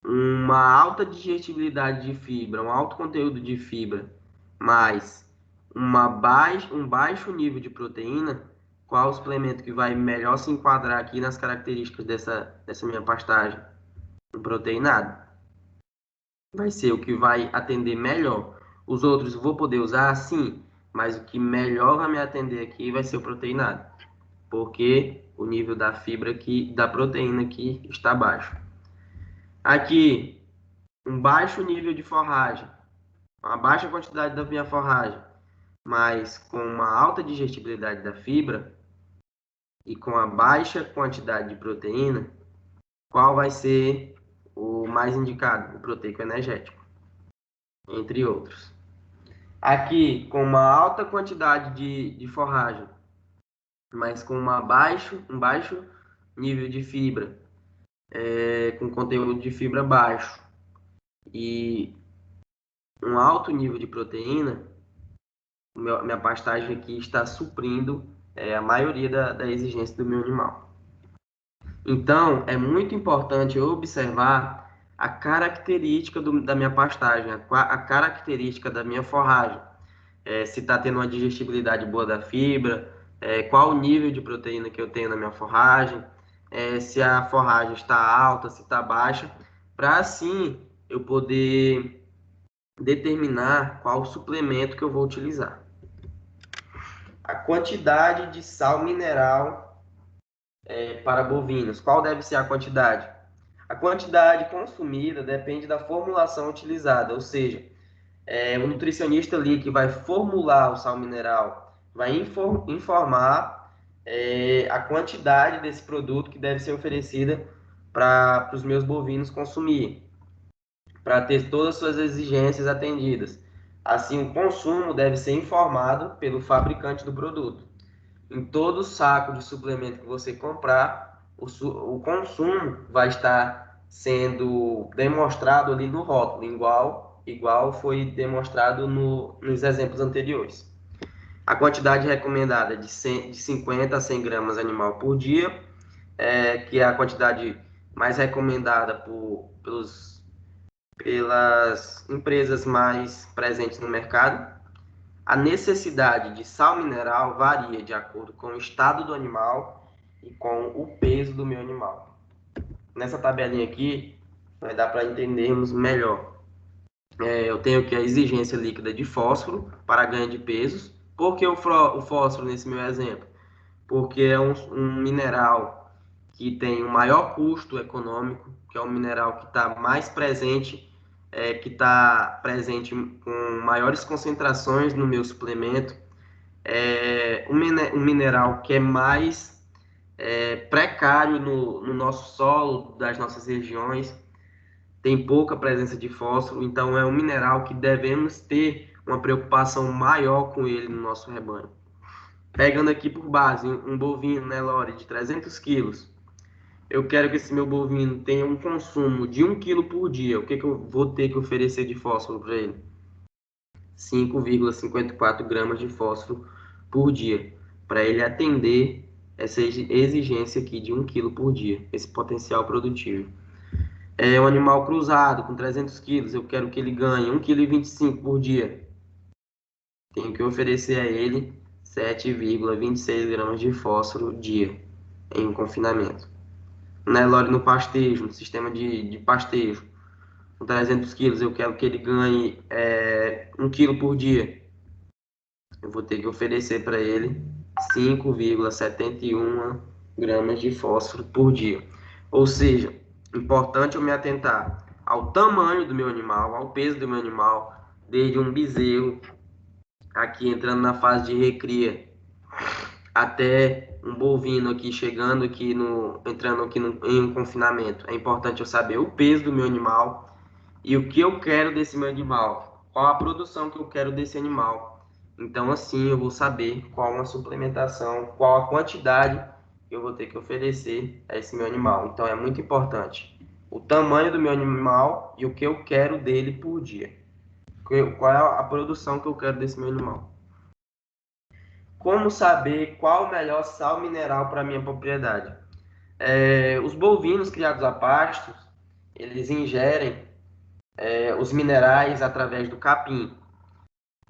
uma alta digestibilidade de fibra, um alto conteúdo de fibra, mas um baixo nível de proteína, qual o suplemento que vai melhor se enquadrar aqui nas características dessa minha pastagem? Um proteinado. Vai ser o que vai atender melhor. Os outros eu vou poder usar, sim, mas o que melhor vai me atender aqui vai ser o proteinado, porque o nível da fibra aqui, da proteína aqui está baixo. Aqui, um baixo nível de forragem, uma baixa quantidade da minha forragem, mas com uma alta digestibilidade da fibra e com a baixa quantidade de proteína, qual vai ser o mais indicado? O proteico energético, entre outros. Aqui, com uma alta quantidade de forragem, mas com um baixo nível de fibra, com conteúdo de fibra baixo e um alto nível de proteína, minha pastagem aqui está suprindo a maioria da exigência do meu animal. Então, é muito importante eu observar a característica da minha pastagem, a característica da minha forragem. Se está tendo uma digestibilidade boa da fibra, qual o nível de proteína que eu tenho na minha forragem, se a forragem está alta, se está baixa, para assim eu poder determinar qual suplemento que eu vou utilizar. A quantidade de sal mineral para bovinos. Qual deve ser a quantidade? A quantidade consumida depende da formulação utilizada, ou seja, o nutricionista ali que vai formular o sal mineral vai informar a quantidade desse produto que deve ser oferecida para os meus bovinos consumir, para ter todas as suas exigências atendidas. Assim, o consumo deve ser informado pelo fabricante do produto. Em todo saco de suplemento que você comprar, o consumo vai estar sendo demonstrado ali no rótulo, igual foi demonstrado nos exemplos anteriores. A quantidade recomendada é de 50 a 100 gramas animal por dia, que é a quantidade mais recomendada pelas empresas mais presentes no mercado. A necessidade de sal mineral varia de acordo com o estado do animal e com o peso do meu animal. Nessa tabelinha aqui, vai dar para entendermos melhor. Eu tenho aqui a exigência líquida de fósforo para ganho de pesos. Por que o fósforo nesse meu exemplo? Porque é um mineral que tem um maior custo econômico, que é um mineral que está mais presente que está presente com maiores concentrações no meu suplemento, um mineral que é mais precário no nosso solo, das nossas regiões, tem pouca presença de fósforo, então é um mineral que devemos ter uma preocupação maior com ele no nosso rebanho. Pegando aqui por base um bovino Nelore de 300 quilos, eu quero que esse meu bovino tenha um consumo de 1 quilo por dia. O que eu vou ter que oferecer de fósforo para ele? 5,54 gramas de fósforo por dia, para ele atender essa exigência aqui de 1 quilo por dia, esse potencial produtivo. É um animal cruzado com 300 quilos, eu quero que ele ganhe 1,25 kg por dia. Tenho que oferecer a ele 7,26 gramas de fósforo dia em confinamento. Nelore no pastejo, no sistema de pastejo, com 300 quilos, eu quero que ele ganhe 1 quilo por dia. Eu vou ter que oferecer para ele 5,71 gramas de fósforo por dia. Ou seja, importante eu me atentar ao tamanho do meu animal, ao peso do meu animal, desde um bezerro, aqui entrando na fase de recria, até um bovino aqui chegando aqui entrando aqui em um confinamento. É importante eu saber o peso do meu animal e o que eu quero desse meu animal, qual a produção que eu quero desse animal. Então assim eu vou saber qual uma suplementação, qual a quantidade que eu vou ter que oferecer a esse meu animal. Então é muito importante o tamanho do meu animal e o que eu quero dele por dia. Qual é a produção que eu quero desse meu animal. Como saber qual o melhor sal mineral para minha propriedade? Os bovinos criados a pastos, eles ingerem os minerais através do capim.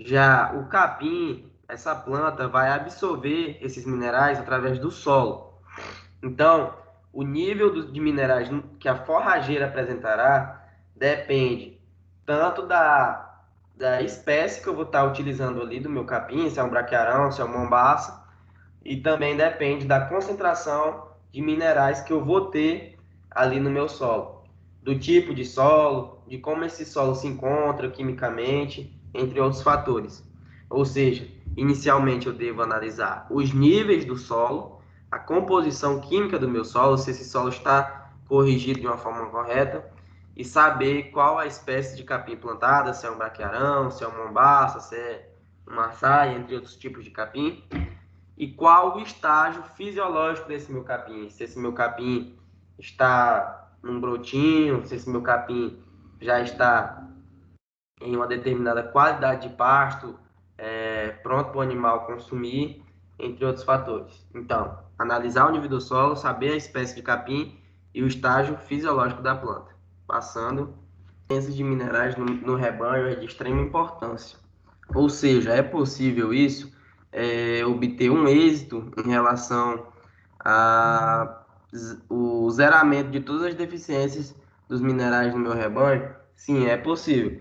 Já o capim, essa planta, vai absorver esses minerais através do solo. Então, o nível de minerais que a forrageira apresentará depende tanto da espécie que eu vou estar utilizando ali do meu capim, se é um braquiarão, se é uma mombaça, e também depende da concentração de minerais que eu vou ter ali no meu solo, do tipo de solo, de como esse solo se encontra quimicamente, entre outros fatores. Ou seja, inicialmente eu devo analisar os níveis do solo, a composição química do meu solo, se esse solo está corrigido de uma forma correta, e saber qual a espécie de capim plantada, se é um braquiarão, se é uma mombaça, se é uma açaia, entre outros tipos de capim, e qual o estágio fisiológico desse meu capim. Se esse meu capim está num brotinho, se esse meu capim já está em uma determinada qualidade de pasto, pronto para o animal consumir, entre outros fatores. Então, analisar o nível do solo, saber a espécie de capim e o estágio fisiológico da planta. Passando, a presença de minerais no rebanho é de extrema importância. Ou seja, é possível isso, obter um êxito em relação ao zeramento de todas as deficiências dos minerais no meu rebanho? Sim, é possível.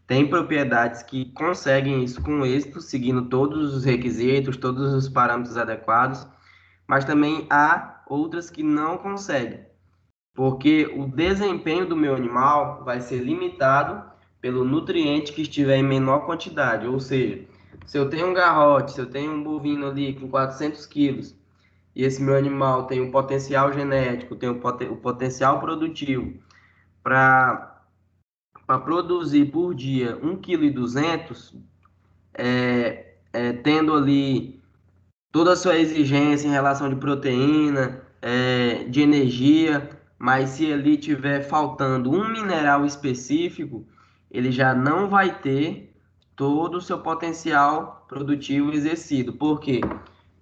Tem propriedades que conseguem isso com êxito, seguindo todos os requisitos, todos os parâmetros adequados, mas também há outras que não conseguem, porque o desempenho do meu animal vai ser limitado pelo nutriente que estiver em menor quantidade. Ou seja, se eu tenho um garrote, se eu tenho um bovino ali com 400 quilos, e esse meu animal tem um potencial genético, tem o potencial produtivo para produzir por dia 1,2 kg, tendo ali toda a sua exigência em relação de proteína, de energia, mas se ali tiver faltando um mineral específico, ele já não vai ter todo o seu potencial produtivo exercido. Por quê?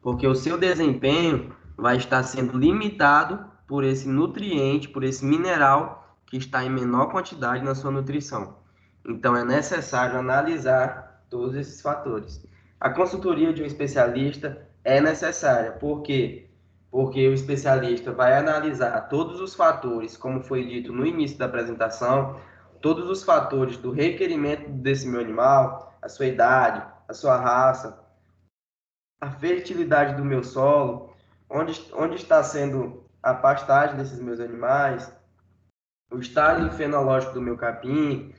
Porque o seu desempenho vai estar sendo limitado por esse nutriente, por esse mineral que está em menor quantidade na sua nutrição. Então é necessário analisar todos esses fatores. A consultoria de um especialista é necessária. Por quê? Porque o especialista vai analisar todos os fatores, como foi dito no início da apresentação, todos os fatores do requerimento desse meu animal, a sua idade, a sua raça, a fertilidade do meu solo, onde está sendo a pastagem desses meus animais, o estado fenológico do meu capim,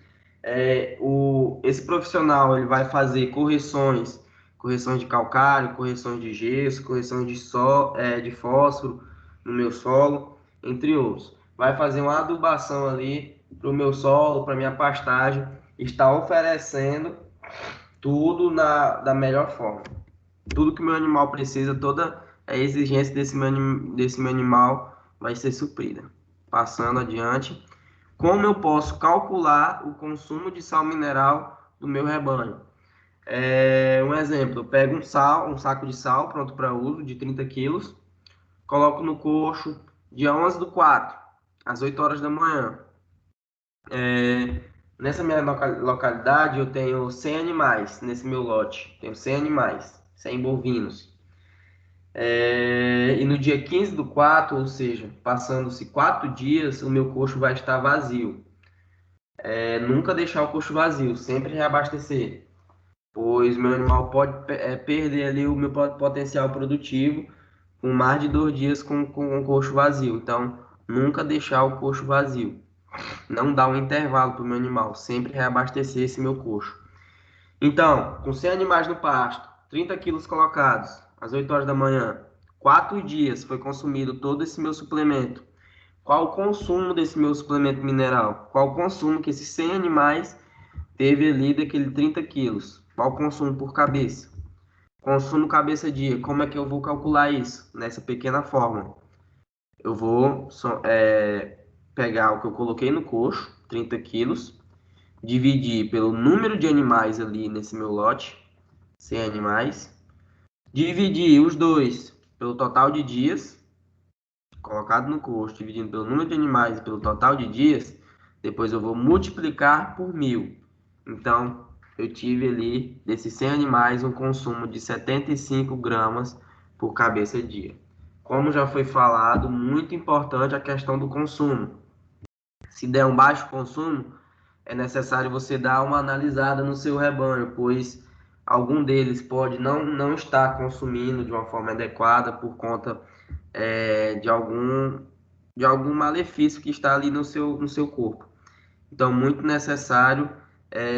Esse profissional ele vai fazer correções de calcário, correções de gesso, correções de fósforo no meu solo, entre outros. Vai fazer uma adubação ali para o meu solo, para minha pastagem, está oferecendo tudo da melhor forma. Tudo que o meu animal precisa, toda a exigência desse meu animal vai ser suprida. Passando adiante, como eu posso calcular o consumo de sal mineral do meu rebanho? Um exemplo, eu pego um saco de sal pronto para uso, de 30 quilos, coloco no coxo dia 11/4, às 8 horas da manhã. Nessa minha localidade, eu tenho 100 animais nesse meu lote. Tenho 100 animais, 100 bovinos. E no dia 15/4, ou seja, passando-se 4 dias, o meu coxo vai estar vazio. Nunca deixar o coxo vazio, sempre reabastecer, pois meu animal pode perder ali o meu potencial produtivo com mais de 2 dias com o coxo vazio. Então, nunca deixar o coxo vazio. Não dar um intervalo para o meu animal, sempre reabastecer esse meu coxo. Então, com 100 animais no pasto, 30 quilos colocados, às 8 horas da manhã, 4 dias foi consumido todo esse meu suplemento. Qual o consumo desse meu suplemento mineral? Qual o consumo que esses 100 animais teve ali daquele 30 quilos? Qual o consumo por cabeça? Consumo cabeça dia. Como é que eu vou calcular isso? Nessa pequena fórmula. Eu vou pegar o que eu coloquei no coxo, 30 quilos, dividir pelo número de animais ali nesse meu lote, 100 animais, dividir os dois pelo total de dias, colocado no coxo, dividindo pelo número de animais e pelo total de dias, depois eu vou multiplicar por 1.000. Então, eu tive ali, desses 100 animais, um consumo de 75 gramas por cabeça dia. Como já foi falado, muito importante a questão do consumo. Se der um baixo consumo, é necessário você dar uma analisada no seu rebanho, pois algum deles pode não estar consumindo de uma forma adequada por conta de algum malefício que está ali no seu corpo. Então, muito necessário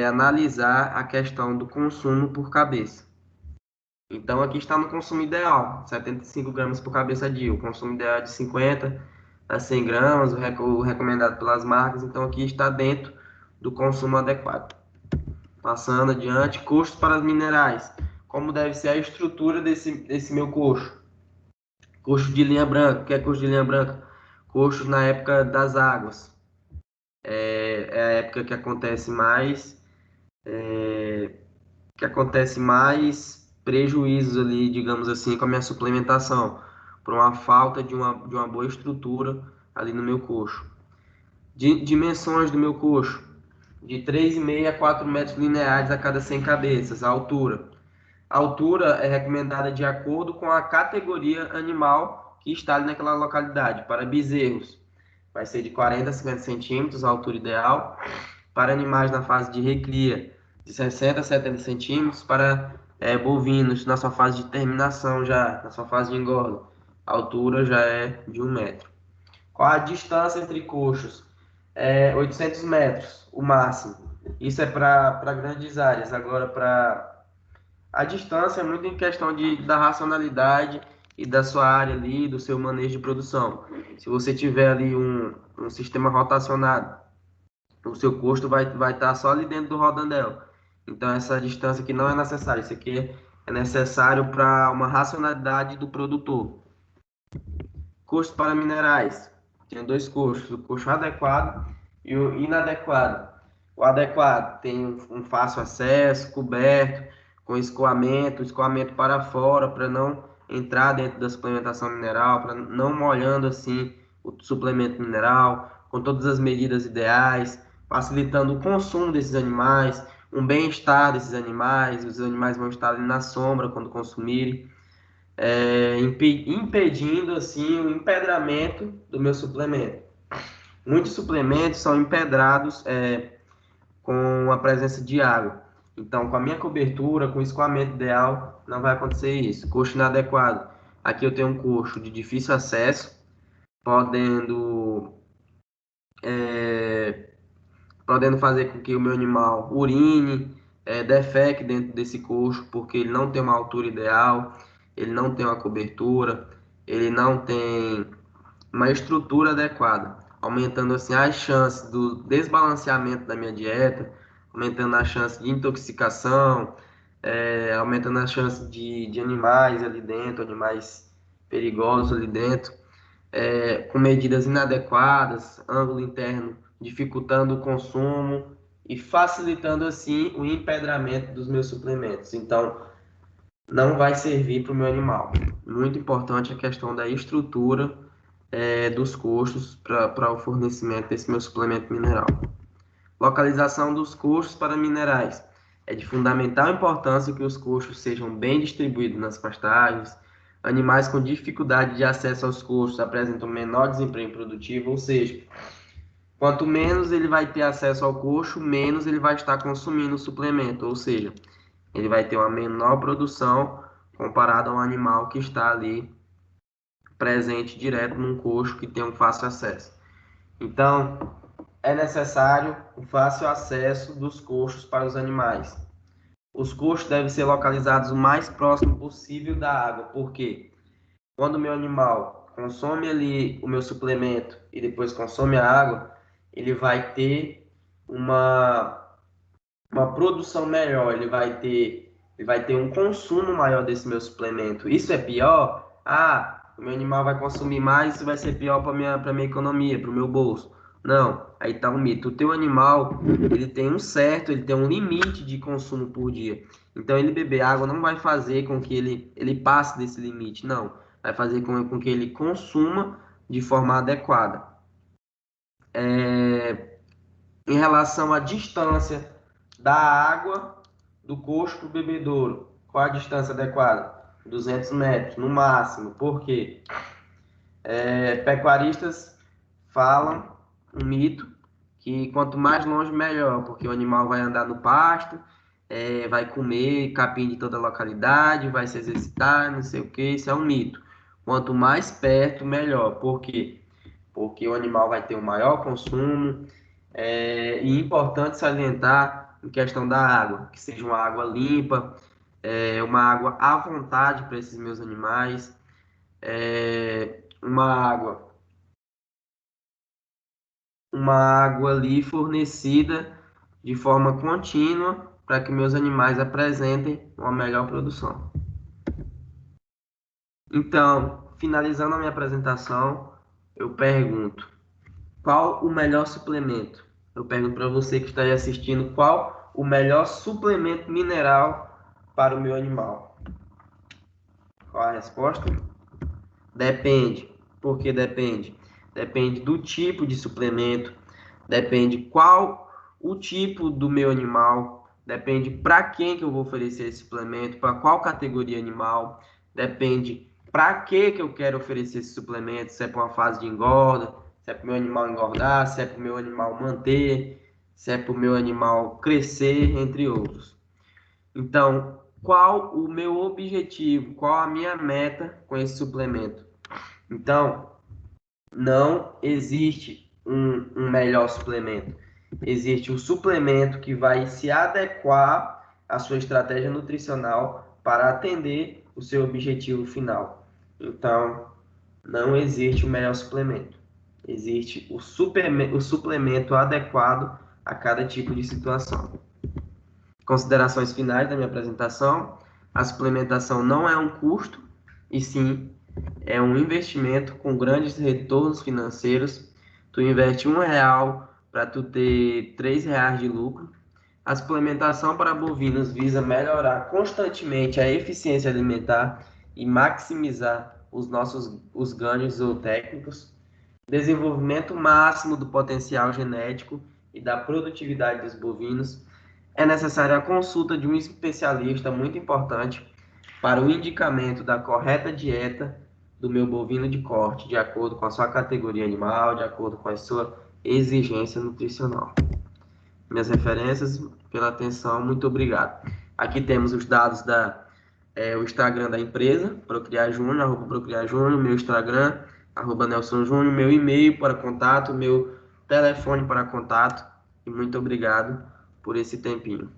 analisar a questão do consumo por cabeça. Então, aqui está no consumo ideal, 75 gramas por cabeça dia. O consumo ideal é de 50 a 100 gramas, o recomendado pelas marcas. Então, aqui está dentro do consumo adequado. Passando adiante, custos para os minerais. Como deve ser a estrutura desse meu coxo? Coxo de linha branca. O que é coxo de linha branca? Coxos na época das águas. É a época que acontece mais prejuízos ali, digamos assim, com a minha suplementação, por uma falta de uma boa estrutura ali no meu coxo. Dimensões do meu coxo, de 3,5 a 4 metros lineares a cada 100 cabeças. A altura é recomendada de acordo com a categoria animal que está ali naquela localidade. Para bezerros, vai ser de 40 a 50 centímetros, a altura ideal. Para animais na fase de recria, de 60 a 70 centímetros. Para bovinos, na sua fase de terminação, já na sua fase de engorda, a altura já é de 1 metro. Qual a distância entre coxos? 800 metros, o máximo. Isso é para grandes áreas. Agora, para a distância é muito em questão da racionalidade e da sua área ali, do seu manejo de produção. Se você tiver ali um sistema rotacionado, o seu custo vai estar só ali dentro do rodandel. Então, essa distância aqui não é necessária. Isso aqui é necessário para uma racionalidade do produtor. Custo para minerais. Tem dois custos, o custo adequado e o inadequado. O adequado tem um fácil acesso, coberto, com escoamento para fora, para não entrar dentro da suplementação mineral, para não molhando assim o suplemento mineral, com todas as medidas ideais, facilitando o consumo desses animais, um bem-estar desses animais, os animais vão estar ali na sombra quando consumirem, impedindo assim o empedramento do meu suplemento. Muitos suplementos são empedrados com a presença de água. Então, com a minha cobertura, com o escoamento ideal, não vai acontecer isso. Coxo inadequado. Aqui eu tenho um coxo de difícil acesso, podendo podendo fazer com que o meu animal urine, defeque dentro desse coxo, porque ele não tem uma altura ideal, ele não tem uma cobertura, ele não tem uma estrutura adequada, aumentando assim as chances do desbalanceamento da minha dieta, aumentando a chance de intoxicação, aumentando a chance de animais ali dentro, animais perigosos ali dentro, com medidas inadequadas, ângulo interno dificultando o consumo e facilitando assim o empedramento dos meus suplementos. Então, não vai servir para o meu animal. Muito importante a questão da estrutura dos custos para o fornecimento desse meu suplemento mineral. Localização dos custos para minerais. É de fundamental importância que os custos sejam bem distribuídos nas pastagens. Animais com dificuldade de acesso aos custos apresentam menor desempenho produtivo, ou seja, quanto menos ele vai ter acesso ao coxo, menos ele vai estar consumindo o suplemento, ou seja, ele vai ter uma menor produção comparado a um animal que está ali presente direto num coxo que tem um fácil acesso. Então, é necessário o fácil acesso dos coxos para os animais. Os coxos devem ser localizados o mais próximo possível da água, porque quando o meu animal consome ali o meu suplemento e depois consome a água, ele vai ter uma produção melhor, ele vai ter um consumo maior desse meu suplemento. Isso é pior? Ah, o meu animal vai consumir mais, isso vai ser pior para minha economia, para o meu bolso. Não, aí tá um mito. O teu animal, ele tem ele tem um limite de consumo por dia. Então, ele beber água não vai fazer com que ele passe desse limite, não. Vai fazer com que ele consuma de forma adequada. Em relação à distância da água do coxo para o bebedouro, qual a distância adequada? 200 metros, no máximo. Por quê? Pecuaristas falam um mito que quanto mais longe, melhor, porque o animal vai andar no pasto, vai comer capim de toda a localidade, vai se exercitar, não sei o que, isso é um mito. Quanto mais perto, melhor. Por quê? Porque o animal vai ter um maior consumo, e importante salientar em questão da água, que seja uma água limpa, uma água à vontade para esses meus animais, uma água ali fornecida de forma contínua para que meus animais apresentem uma melhor produção. Então, finalizando a minha apresentação, eu pergunto: qual o melhor suplemento? Eu pergunto para você que está aí assistindo, qual o melhor suplemento mineral para o meu animal? Qual a resposta? Depende. Por que depende? Depende do tipo de suplemento, depende qual o tipo do meu animal, depende para quem que eu vou oferecer esse suplemento, para qual categoria animal, depende para que eu quero oferecer esse suplemento, se é para uma fase de engorda, se é para o meu animal engordar, se é para o meu animal manter, se é para o meu animal crescer, entre outros. Então, qual o meu objetivo, qual a minha meta com esse suplemento? Então, não existe um melhor suplemento. Existe um suplemento que vai se adequar à sua estratégia nutricional para atender o seu objetivo final. Então, não existe o melhor suplemento. Existe o suplemento adequado a cada tipo de situação. Considerações finais da minha apresentação: a suplementação não é um custo, e sim é um investimento com grandes retornos financeiros. Tu investe R$ 1 para tu ter R$ 3 de lucro. A suplementação para bovinos visa melhorar constantemente a eficiência alimentar e maximizar os ganhos zootécnicos. Desenvolvimento máximo do potencial genético e da produtividade dos bovinos. É necessária a consulta de um especialista muito importante para o indicamento da correta dieta do meu bovino de corte, de acordo com a sua categoria animal, de acordo com a sua exigência nutricional. Minhas referências, pela atenção, muito obrigado. Aqui temos os dados o Instagram da empresa, Procriar Júnior, @Procriar Júnior, meu Instagram, @Nelson Júnior, meu e-mail para contato, meu telefone para contato. e muito obrigado por esse tempinho.